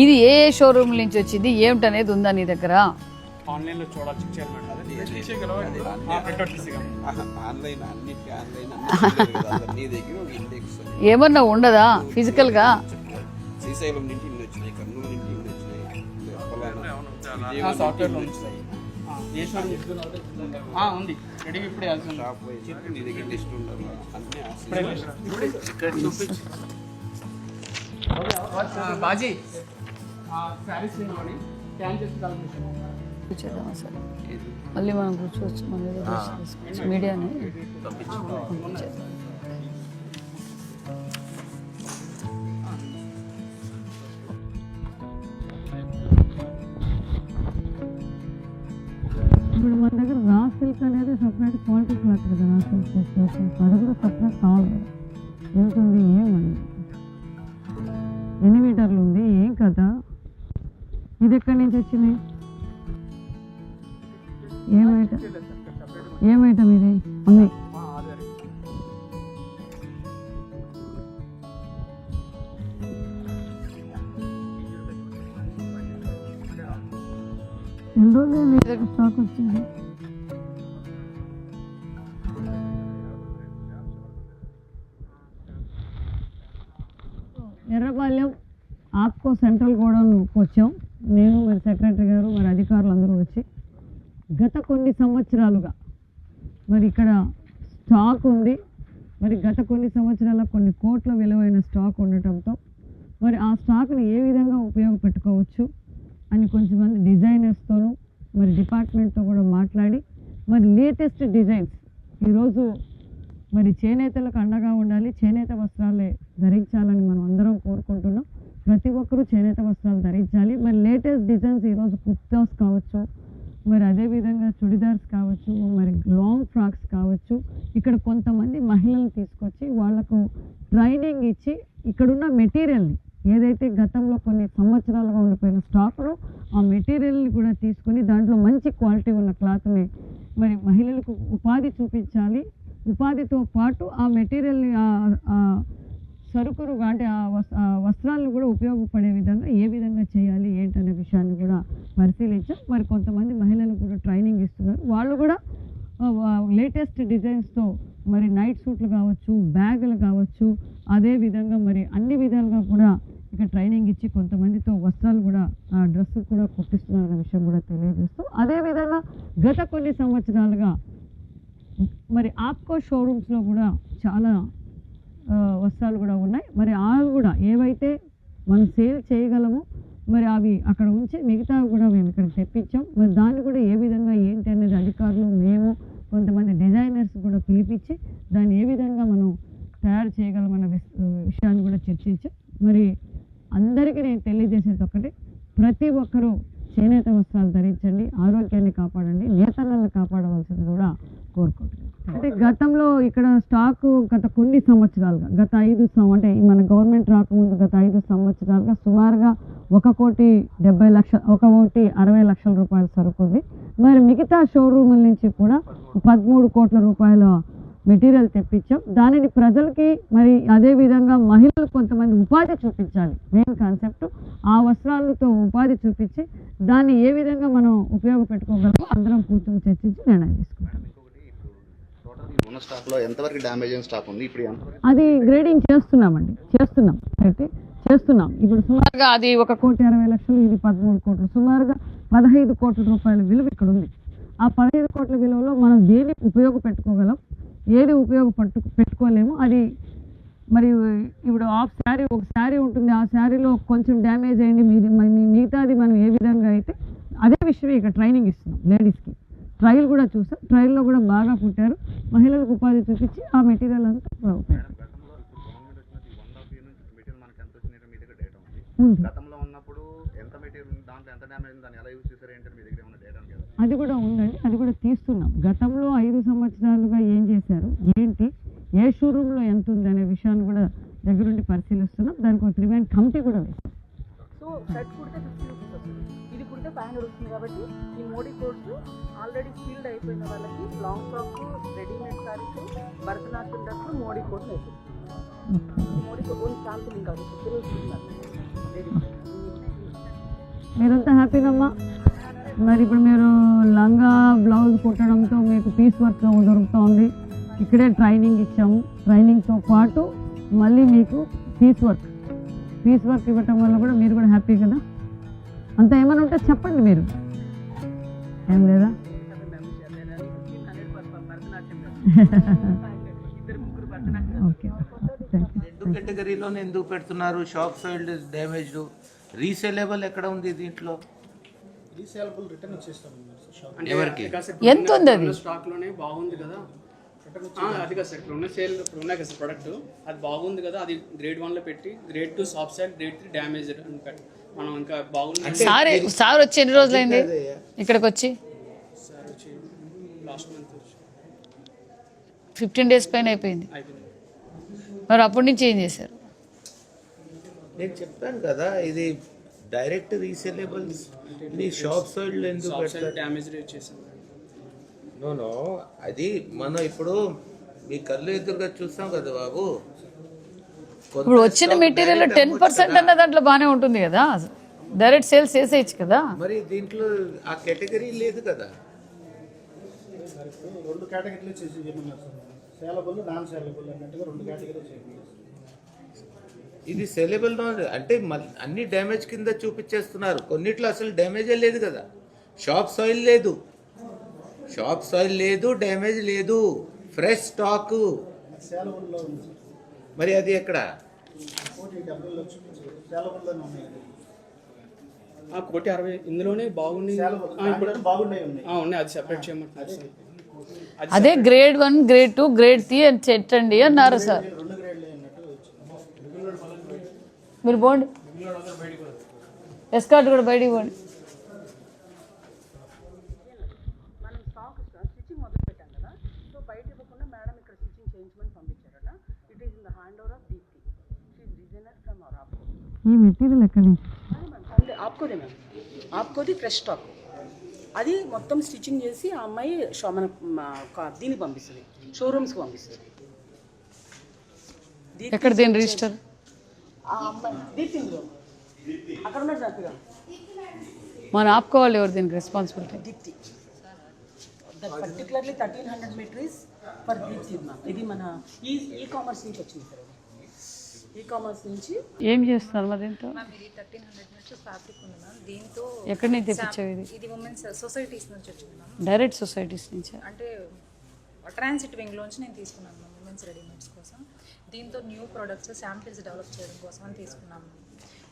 ఇది ఏ షోరూమ్ నుంచి వచ్చింది ఏమిటనేది ఉందా నీ దగ్గర? ఆన్లైన్లో చూడాలి, చెక్ చేయాలి మేడం. అదే తీసేయగలవా? ప్రింట్అవుట్ తీసేయగలం. ఆన్లైన్ అన్నిటికీ ఆన్లైన్ నీ దగ్గర ఒక ఇండెక్స్ ఏమన్నా ఉండదా ఫిజికల్ గా? శ్రీశైలం నుంచి ఇన్ని వచ్చినాయి, కర్నూలు నుంచి ఇన్ని వచ్చినాయి, విజయవాడ సాఫ్ట్వేర్లో ఉంచుతాయి. ఏ షోరూమ్ ఉంది రెడీగా ఇప్పుడే వెళ్తుంది. షాప్ వైజ్ నీ దగ్గర లిస్ట్ ఉండాలి అన్నీ బాజీ శారీస్ స్కాన్ చేసి కాల్కులేషన్ కూర్చోదామా సార్? మళ్ళీ మనం కూర్చోవచ్చు, మన ఏదో తీసుకోవచ్చు. మీడియాని పంపించేద్దాం. ఇప్పుడు మన దగ్గర రా సిల్క్ అనేది సపరేట్ క్వాలిటీ క్లాత్ కదా, రా సిల్క్ అది కూడా సపరేట్ కావాలి కదా. ఎందుకంది ఏమండి, ఎన్ని మీటర్లు ఉంది, ఏం కదా? ఇది ఎక్కడి నుంచి వచ్చినాయి? ఏమైటం ఇది ఉంది? ఎన్ని రోజులు మీ దగ్గర స్టాక్ వచ్చింది? ఎర్రపాలెం ఆప్కో సెంట్రల్ గోడౌన్కి వచ్చాం. నేను మరి సెక్రటరీ గారు మరి అధికారులు అందరూ వచ్చి గత కొన్ని సంవత్సరాలుగా మరి ఇక్కడ స్టాక్ ఉంది. మరి గత కొన్ని సంవత్సరాల కొన్ని కోట్ల విలువైన స్టాక్ ఉండటంతో మరి ఆ స్టాక్ని ఏ విధంగా ఉపయోగపెట్టుకోవచ్చు అని కొంచెంమంది డిజైనర్స్తోనూ మరి డిపార్ట్మెంట్తో కూడా మాట్లాడి మరి లేటెస్ట్ డిజైన్స్ ఈరోజు మరి చేనేతలకు అండగా ఉండాలి, చేనేత వస్త్రాలే ధరించాలని మనం అందరం కోరుకుంటున్నాం. ప్రతి ఒక్కరూ చేనేత వస్త్రాలు ధరించాలి. మరి లేటెస్ట్ డిజైన్స్ ఈరోజు కుర్తాస్ కావచ్చు, మరి అదేవిధంగా చుడిదార్స్ కావచ్చు, మరి లాంగ్ ఫ్రాక్స్ కావచ్చు. ఇక్కడ కొంతమంది మహిళలు తీసుకొచ్చి వాళ్లకు ట్రైనింగ్ ఇచ్చి ఇక్కడున్న మెటీరియల్ని ఏదైతే గతంలో కొన్ని సంవత్సరాలుగా ఉండిపోయిన స్టాక్ను ఆ మెటీరియల్ని కూడా తీసుకొని దాంట్లో మంచి క్వాలిటీ ఉన్న క్లాత్ని మరి మహిళలకు ఉపాధి చూపించాలి. ఉపాధితో పాటు ఆ మెటీరియల్ని సరుకులు అంటే ఆ వస్త్రాలను కూడా ఉపయోగపడే విధంగా ఏ విధంగా చేయాలి ఏంటనే విషయాన్ని కూడా పరిశీలించాం. మరి కొంతమంది మహిళలకు కూడా ట్రైనింగ్ ఇస్తున్నారు. వాళ్ళు కూడా లేటెస్ట్ డిజైన్స్తో మరి నైట్ సూట్లు కావచ్చు, బ్యాగులు కావచ్చు, అదేవిధంగా మరి అన్ని విధాలుగా కూడా ట్రైనింగ్ ఇచ్చి కొంతమందితో వస్త్రాలు కూడా ఆ డ్రెస్ కూడా కుట్టిస్తున్నారనే విషయం కూడా తెలియజేస్తూ, అదేవిధంగా గత కొన్ని సంవత్సరాలుగా మరి ఆప్కో షోరూమ్స్లో కూడా చాలా వస్త్రాలు కూడా ఉన్నాయి. మరి అవి కూడా ఏవైతే మనం సేల్ చేయగలమో మరి అవి అక్కడ ఉంచి మిగతా కూడా మేము ఇక్కడికి తెప్పించాం. మరి దాన్ని కూడా ఏ విధంగా ఏంటి అనేది అధికారులు, మేము, కొంతమంది డిజైనర్స్ కూడా పిలిపించి దాన్ని ఏ విధంగా మనం తయారు చేయగలమన్న విషయాన్ని కూడా చర్చించాం. మరి అందరికీ నేను తెలియజేసేది ఒకటి, ప్రతి ఒక్కరూ చేనేత వస్త్రాలు ధరించండి, ఆరోగ్యాన్ని కాపాడండి, నేతలను కాపాడవలసింది కూడా కోరుకుంటున్నాను. అంటే గతంలో ఇక్కడ స్టాకు గత కొన్ని సంవత్సరాలుగా, గత 5 అంటే మన గవర్నమెంట్ రాకముందు గత 5 సంవత్సరాలుగా సుమారుగా 1,70,00,000 1,60,00,000 రూపాయల సరుకు ఉంది. మరి మిగతా షోరూముల నుంచి కూడా 13 కోట్ల రూపాయల మెటీరియల్ తెప్పించాం. దానిని ప్రజలకి మరి అదేవిధంగా మహిళలు కొంతమంది ఉపాధి చూపించాలి, మెయిన్ కాన్సెప్ట్. ఆ వస్త్రాలతో ఉపాధి చూపించి దాన్ని ఏ విధంగా మనం ఉపయోగపెట్టుకోగలమో అందరం కూర్చొని చర్చించి నిర్ణయం తీసుకుంటాం. ఉన్న స్టాక్లో ఎంతవరకు డ్యామేజ్ అయిన స్టాక్ ఉంది, ఇప్పుడు అది గ్రేడింగ్ చేస్తున్నామండి, చేస్తున్నాం. ఇప్పుడు సుమారుగా అది 1,60,00,000, ఇది 13 కోట్లు, సుమారుగా 15 కోట్ల రూపాయల విలువ ఇక్కడ ఉంది. ఆ 15 కోట్ల విలువలో మనం దేన్ని ఉపయోగపెట్టుకోగలం, ఏది పెట్టుకోలేము. అది మరి ఇప్పుడు ఒక శారీ ఉంటుంది, ఆ శారీలో కొంచెం డ్యామేజ్ అయ్యింది, మిగతాది మనం ఏ విధంగా అయితే అదే విషయమే ఇక్కడ ట్రైనింగ్ ఇస్తున్నాం. లేడీస్కి ట్రయల్ కూడా చూసాం, ట్రయల్లో కూడా బాగా కుట్టారు, మహిళలకు ఉపాధి చూపించి ఆ మెటీరియల్ అంతా అది కూడా ఉందండి, అది కూడా తీస్తున్నాం. గతంలో 5 సంవత్సరాలుగా ఏం చేశారు, ఏంటి, ఏ షోరూంలో ఎంత ఉంది అనే విషయాన్ని కూడా దగ్గరుండి పరిశీలిస్తున్నాం. దానికి ఒక 3-man కమిటీ కూడా వేస్తాం. సో షర్ట్ కుడితే 50 రూపీస్ వస్తుంది, ఇది కుడితే 500 వస్తుంది. కాబట్టి ఈ మోడీ కోర్స్ ఆల్రెడీ ఫీల్డ్ అయిపోయిన వాళ్ళకి long frock, readymade saris, Bharatanatyam డ్రెస్లు మోడీ కోర్స్ అయిపోతుంది. మోడీ కోర్స్ ఓన్ శాంపుల్ ఇంకా మీరంతా హ్యాపీనమ్మా. మరి ఇప్పుడు మీరు లంగా బ్లౌజ్ కుట్టడంతో మీకు పీస్ వర్క్ దొరుకుతుంది. ఇక్కడే ట్రైనింగ్ ఇచ్చాము, ట్రైనింగ్తో పాటు మళ్ళీ మీకు పీస్ వర్క్ ఇవ్వటం వల్ల కూడా మీరు కూడా హ్యాపీ కదా. అంతా ఏమైనా ఉంటే చెప్పండి, మీరు ఏం లేదా? ఓకే, రెండు కేటగిరీలోనే ఎందుకు పెడుతున్నారు? షాప్ సైడ్ డ్యామేజ్డ్, రీసేలబుల్ ఎక్కడ ఉంది దీంట్లో? రీసేలబుల్ రిటర్న్ వచ్చేస్తాం ఎవరికి? ఎంత ఉంది అది? స్టాక్లోనే బాగుంది కదా, అది కదా సార్ ఇప్పుడు ఉన్నాయి కదా సార్ ప్రొడక్ట్, అది బాగుంది కదా, అది గ్రేడ్ 1లో పెట్టి grade 2 soft side, grade 3 damage అని పెట్టి మనం ఇంకా బాగుంది. సార్ వచ్చి ఎన్ని రోజులైంది ఇక్కడికి వచ్చి? సార్ వచ్చి లాస్ట్ మంత్ 15 days పైన అయిపోయింది. మరి అప్పటి నుంచి ఏం చేశారు? నేను చెప్పాను కదా, ఇది డైరెక్ట్ రీసేలబుల్. ఇది షాప్ సైడ్ ఎందుకు పెడతారు? డ్యామేజ్ చేసాం. నో, అది మనం ఇప్పుడు మీ కళ్ళు ఎదురుగా చూస్తాం కదా బాబు. ఇప్పుడు వచ్చిన మెటీరియల్ 10% అన్న దాంట్లో బాగానే ఉంటుంది కదా, డైరెక్ట్ సేల్స్ చేసేయచ్చు కదా. మరి దీంట్లో ఆ కేటగిరీ లేదు కదా. 2 కేటగిరీలు చేసి చెప్పినారు సార్, సేలబుల్, నాన్ సేలబుల్ అన్నట్టుగా 2 కేటగిరీలు చేయాలి. ఇది సెలబుల్ అంటే అన్ని డ్యామేజ్ కింద చూపించేస్తున్నారు. కొన్నిట్లో అసలు డ్యామేజే లేదు కదా. షాప్ సాయిల్ లేదు, డ్యామేజ్ లేదు, ఫ్రెష్ స్టాక్. మరి అది ఎక్కడ? కోటి 60 ఇందులోనే బాగున్నాయి, ఉన్నాయి, అది సెపరేట్ చేయమంటున్నారు. అదే గ్రేడ్ 1, గ్రేడ్ 2, గ్రేడ్ 3 అని చెట్టండి అన్నారు సార్. మీరు పోండి, ఎస్కార్ట్ కూడా బయటికి పోండి. మనం స్టిచ్చింగ్ మొదలు పెట్టాం కదా, సో బయట ఇవ్వకుండా మేడం ఇక్కడ స్టిచ్చింగ్ చేయించమని పంపించారట. It is in the hand over of Deepti, she is designer from our APCO. ఈ మెటీరియల్ ఎక్కడి నుంచి? అంటే ఆప్కోదే మ్యామ్, ఆప్కోది ఫ్రెష్ స్టాక్. అది మొత్తం స్టిచ్చింగ్ చేసి ఆ అమ్మాయి మన దీనికి పంపిస్తుంది, షోరూమ్స్కి పంపిస్తుంది. ఎక్కడ దీని రిజిస్టర్? ఆ అమ్మాయి దీప్తి అక్కడ ఉన్నాడు హ్యాపీగా. మన ఆపుకోవాలి, ఎవరు దీనికి responsibility? Deepti. Particularly 1300 metres for Deepti. ఇది మన ఈ కామర్స్ నుంచి వచ్చింది సార్. ఈ కామర్స్ నుంచి ఏం చేస్తున్నారు మరి దీంతో? మ్యామ్ ఇది 1300 మీటర్స్ ఫ్యాబ్రిక్ ఉంది మ్యామ్. దీంతో ఎక్కడి నుంచి తెప్పించావు ఇది? ఇది ఉమెన్స్ సొసైటీస్ నుంచి వచ్చింది మ్యామ్. డైరెక్ట్ సొసైటీస్ నుంచి? అంటే ట్రాన్సిట్ వింగ్లోంచి నేను తీసుకున్నాను మ్యామ్ ఉమెన్స్ రెడీమేడ్స్ కోసం. దీంతో న్యూ ప్రొడక్ట్స్ శాంపిల్స్ డెవలప్ చేయడం కోసం అని తీసుకున్నాము.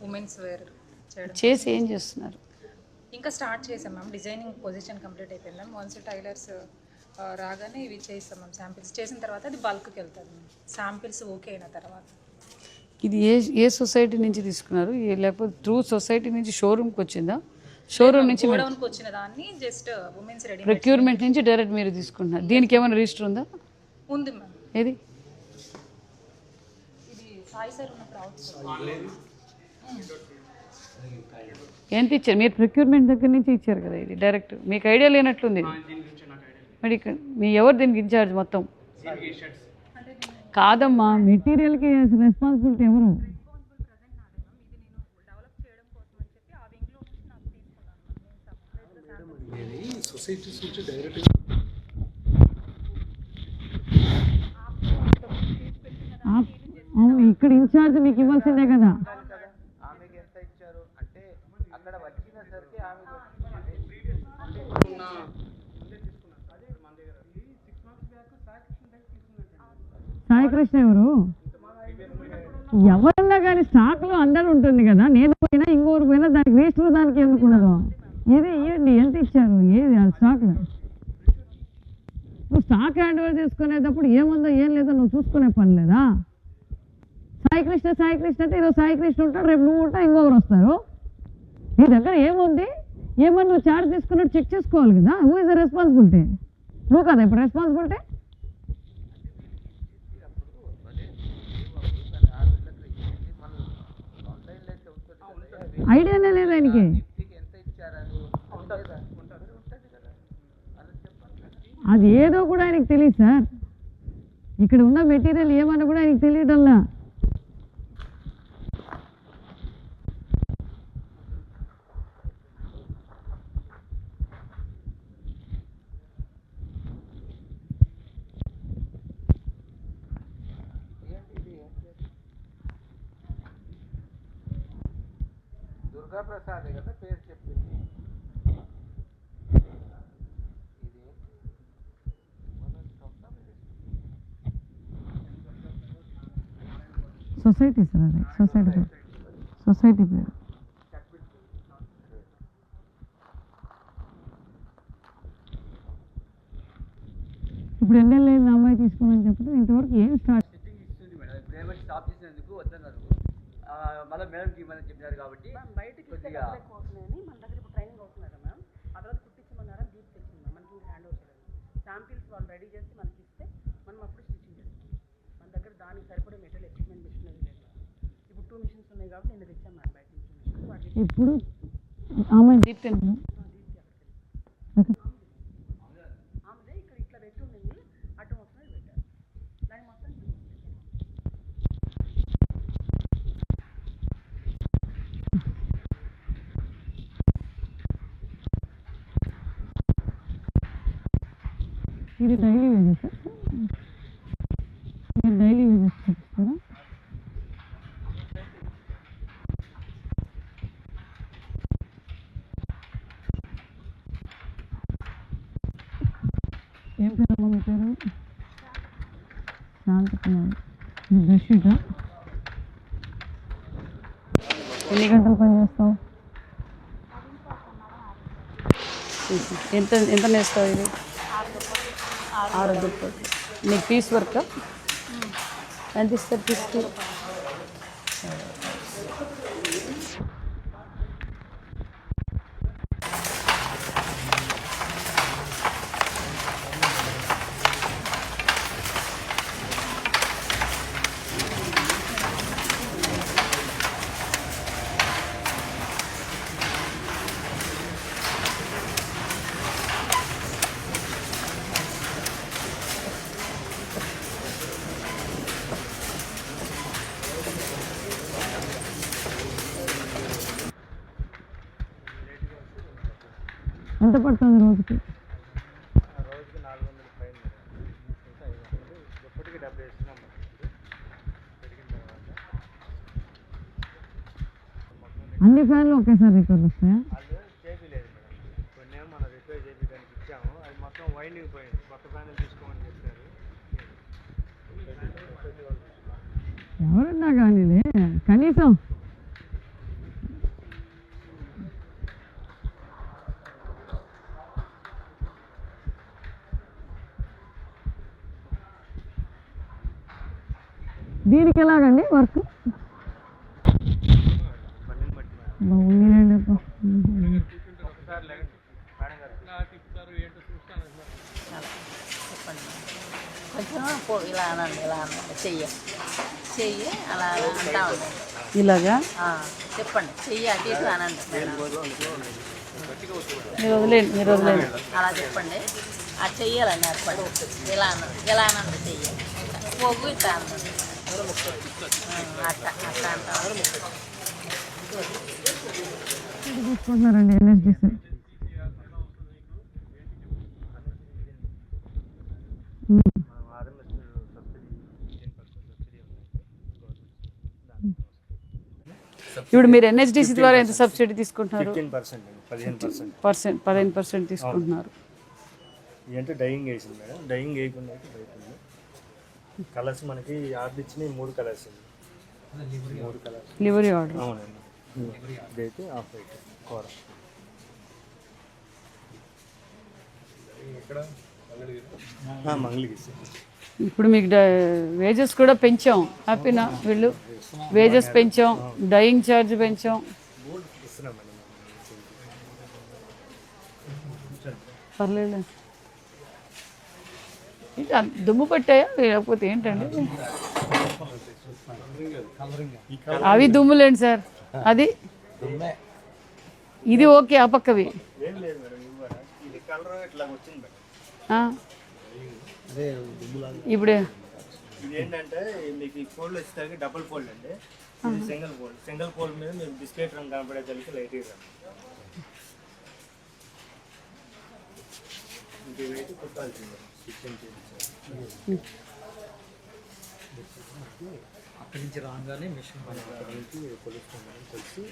ఉమెన్స్ వేర్ చేయడం చేసి ఏం చేస్తున్నారు? ఇంకా స్టార్ట్ చేసాం మ్యామ్. డిజైనింగ్ పొజిషన్ కంప్లీట్ అయిపోయింది మ్యామ్. వన్స్ టైలర్స్ రాగానే ఇవి చేస్తాం మ్యామ్. శాంపిల్స్ చేసిన తర్వాత అది బల్క్కి వెళ్తుంది మ్యామ్. శాంపిల్స్ ఓకే అయిన తర్వాత. ఇది ఏ సొసైటీ నుంచి తీసుకున్నారు? లేకపోతే త్రూ సొసైటీ నుంచి షోరూమ్కి వచ్చిందా? షోరూమ్ నుంచి గోడౌన్కి వచ్చిన దాన్ని జస్ట్ ఉమెన్స్ రెడీ ప్రొక్యూర్మెంట్ నుంచి డైరెక్ట్ మీరు తీసుకుంటున్నారు. దీనికి ఏమైనా రిజిస్టర్ ఉందా? ఉంది మ్యామ్. ఏది? ఇది సాయి సార్ ఉన్నప్పుడు అవుట్ ఎంత ఇచ్చారు మీరు? ప్రొక్యూర్మెంట్ దగ్గర నుంచి ఇచ్చారు కదా ఇది డైరెక్ట్. మీకు ఐడియా లేనట్లుంది. మరి ఇక్కడ మీ ఎవరు దీనికి ఇన్ఛార్జ్ మొత్తం? కాదమ్మా, మెటీరియల్కి రెస్పాన్సిబిలిటీ ఎవరు? సొసైటీస్ నుంచి డైరెక్ట్ అవును, ఇక్కడ ఇన్ఛార్జ్ మీకు ఇవ్వాల్సిందే కదా. ఆమెకి ఎంత ఇచ్చారు అంటే అక్కడ వచ్చినసరికి ఆమె సాయికృష్ణ ఎవరు? ఎవరన్నా కానీ స్టాక్లో అందరూ ఉంటుంది కదా. నేను పోయినా ఇంకోరు పోయినా దానికి రిజిస్టర్ దానికి ఎందుకు ఉండదు? ఇది ఇవ్వండి, ఎంత ఇచ్చారు? ఏది ఆ స్టాక్లో? నువ్వు స్టాక్ హ్యాండ్ ఓవర్ చేసుకునేటప్పుడు ఏముందో ఏం లేదో నువ్వు చూసుకునే పని లేదా? సాయికృష్ణ అంటే ఈరోజు సాయికృష్ణ ఉంటాడు, రేపు నువ్వు ఉంటావు, ఇంకొకరు వస్తారు. నీ దగ్గర ఏముంది? ఏమన్నా నువ్వు చార్జ్ తీసుకున్నట్టు చెక్ చేసుకోవాలి కదా. Who is the responsibility? నువ్వు కదా ఇప్పుడు రెస్పాన్సిబిలిటీ. ఐడియానే లేదు ఆయనకి. అది ఏదో కూడా ఆయనకి తెలియదు సార్. ఇక్కడ ఉన్న మెటీరియల్ ఏమన్నా కూడా ఆయనకి తెలియటంలా. దుర్గా ప్రసాద్ కదా పేరు చెప్పింది. సొసైటీ సార్, అదే సొసైటీ పేరు. సొసైటీ పేరు ఇప్పుడు ఎన్నెళ్ళు అయింది అమ్మాయి తీసుకోమని చెప్పడం? ఇంతవరకు ఏం స్టార్ట్ స్టాప్ చేసినందుకు వద్దన్నారు. మళ్ళీ మేడంకి ఇవ్వమని చెప్పినారు కాబట్టి బయటకి కొద్దిగా అవుతున్నాయని మన దగ్గర ఇప్పుడు ట్రైనింగ్ అవుతున్నారు మ్యామ్. ఆ తర్వాత కుట్టించమన్నారా, డీప్ తెచ్చిందా మనకి హ్యాండ్ ఓవర్ చేయడానికి. శాంపిల్స్ వాళ్ళు రెడీ చేసి మనకి ఇస్తే మనం అప్పుడు స్టిచ్చింగ్ చేస్తాం. మన దగ్గర దానికి సరిపడే మెటీరియల్ ఎక్విప్మెంట్ మిషనరీ లేదు. ఇప్పుడు 2 మిషన్స్ ఉన్నాయి కాబట్టి నేను తెచ్చాను మ్యామ్ బయట నుంచి మిషన్స్. ఇప్పుడు ఆమె ఆమెదే ఇక్కడ ఇట్లా పెట్టి ఉండింది, అటు మొత్తం పెట్టారు. దాని మొత్తం ఇది డైలీ వేజెస్. మీరు డైలీ వేజెస్ చూపిస్తారా? ఏం పేరమ్మా మీ పేరు? శాంతకుమార్. ఇది బెడ్షీటా? ఎన్ని గంటలు పని చేస్తావు? ఎంత ఎంత నేస్తావు ఇది? 6 రూపాయలు. నీకు పీస్ వర్క్ ఎంత ఇస్తారు పీస్కి? ఎంత పడుతుంది రోజుకి? రోజుకి 400 పైన ఎప్పటికీ 70 ఇస్తున్నాం. పెరిగిన తర్వాత అన్ని ఫ్యాన్లు ఒకేసారి రిపేర్లు వస్తాయా? అది చేపిలేదు మేడం, కొన్నేమో మనం రిపేర్ చేయించడానికి ఇచ్చాము, అది మొత్తం వైండింగ్ పోయింది, కొత్త ఫ్యాన్లు తీసుకోమని చెప్పారు. ఎవరన్నా కానీలే కనీసం దీనికి ఎలాగండి వర్క్? బాగుందండి. ఒకసారి లేకండి మేడం గారు ఇలా తిప్పుతారు ఏంటో చూస్తాను. కొంచెం ఇలా అనండి, ఇలా అనండి, చెయ్యి అలా అంటా ఉండండి. ఇలాగా చెప్పండి, చెయ్యి అటు ఇటు అనండి. మీరు వదిలేండి. అలా చెప్పండి. ఆ చెయ్యాలండి అప్పటి ఇలా అనండి చెయ్యి. పోగు ఇట్లా అనండి. అట్లా అంటాం. తీసుకుంటున్నారండి ఎన్ఎస్డిసి. ఇప్పుడు మీరు ఎన్హెచ్డిసి ద్వారా ఎంత సబ్సిడీ తీసుకుంటున్నారు? 15%. 15% తీసుకుంటున్నారు. ఇదంటే డైయింగ్ వేసింది మేడం, డైయింగ్ వేయకుండా అయితే బయట ఉంది. కలర్స్ మనకి ఆర్డర్ ఇచ్చినాయి 3 కలర్స్, 3 కలర్స్ లివరీ ఆర్డర్. అవునండి. ఇదైతే ఆఫ్ వైట్ కూర. మంగళగిరి సార్. ఇప్పుడు మీకు వేజెస్ కూడా పెంచాం, హ్యాపీనా? వీళ్ళు వేజెస్ పెంచాం, డైయింగ్ ఛార్జ్ పెంచాం. ఇస్తున్నాం మేడం. పర్లేదు. దుమ్ము పట్టాయా లేకపోతే ఏంటండి? అవి దుమ్ములేండి సార్, అది ఇది ఓకే. ఆ పక్కవి ఏం లేదు మేడం, ఇది కలర్ ఇట్లా వచ్చింది మేడం. ఇప్పుడు ఇది ఏంటంటే మీకు ఈ ఫోల్డ్ వచ్చేసరికి డబుల్ ఫోల్డ్ అండి, ఇది సింగిల్ ఫోల్డ్ మీద మీరు బిస్కెట్ రంగు కనపడేసరికి లైట్ రంగు. ఇంకేమైతే కుట్టాల్సింది అక్కడి నుంచి రాగానే మిషన్ అక్కడి నుంచి కొలుస్తాం కొలిసి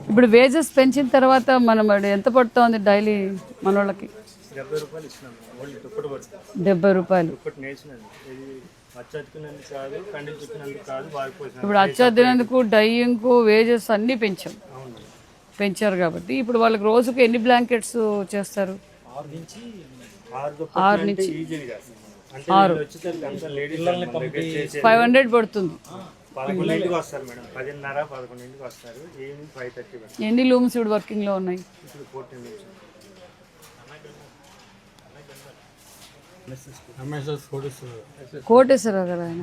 ఇప్పుడు వేజెస్ పెంచిన తర్వాత మనం ఎంత పడుతుంది డైలీ మన వాళ్ళకి? 70 రూపాయలు ఇచ్చినాం. ఓన్లీ దుప్పటి పడుతుంది 70 రూపాయలు. దుప్పటి నేర్చినండి. ఇది అచ్చతికినందుకు కాదు, కండి చుట్టినందుకు కాదు, వారిపోసిన. ఇప్పుడు అచ్చదినందుకు డైయింగ్కు వేజెస్ అన్నీ పెంచాం. అవును పెంచారు కాబట్టి ఇప్పుడు వాళ్ళకి రోజుకు ఎన్ని బ్లాంకెట్స్ చేస్తారు? 6 నుంచి ఈజీగా అంటే వచ్చేసరికి అంతా లేడీస్ 500 పడుతుంది. 11ంటికి వస్తారు మేడం, 10:30, 11ంటికి వస్తారు. ఈవినింగ్ 5:30. ఎన్ని లూమ్స్ ఇప్పుడు వర్కింగ్లో ఉన్నాయి? ఇప్పుడు 14 నిమిషాలు. కోటేశ్వరరావు గారు ఆయన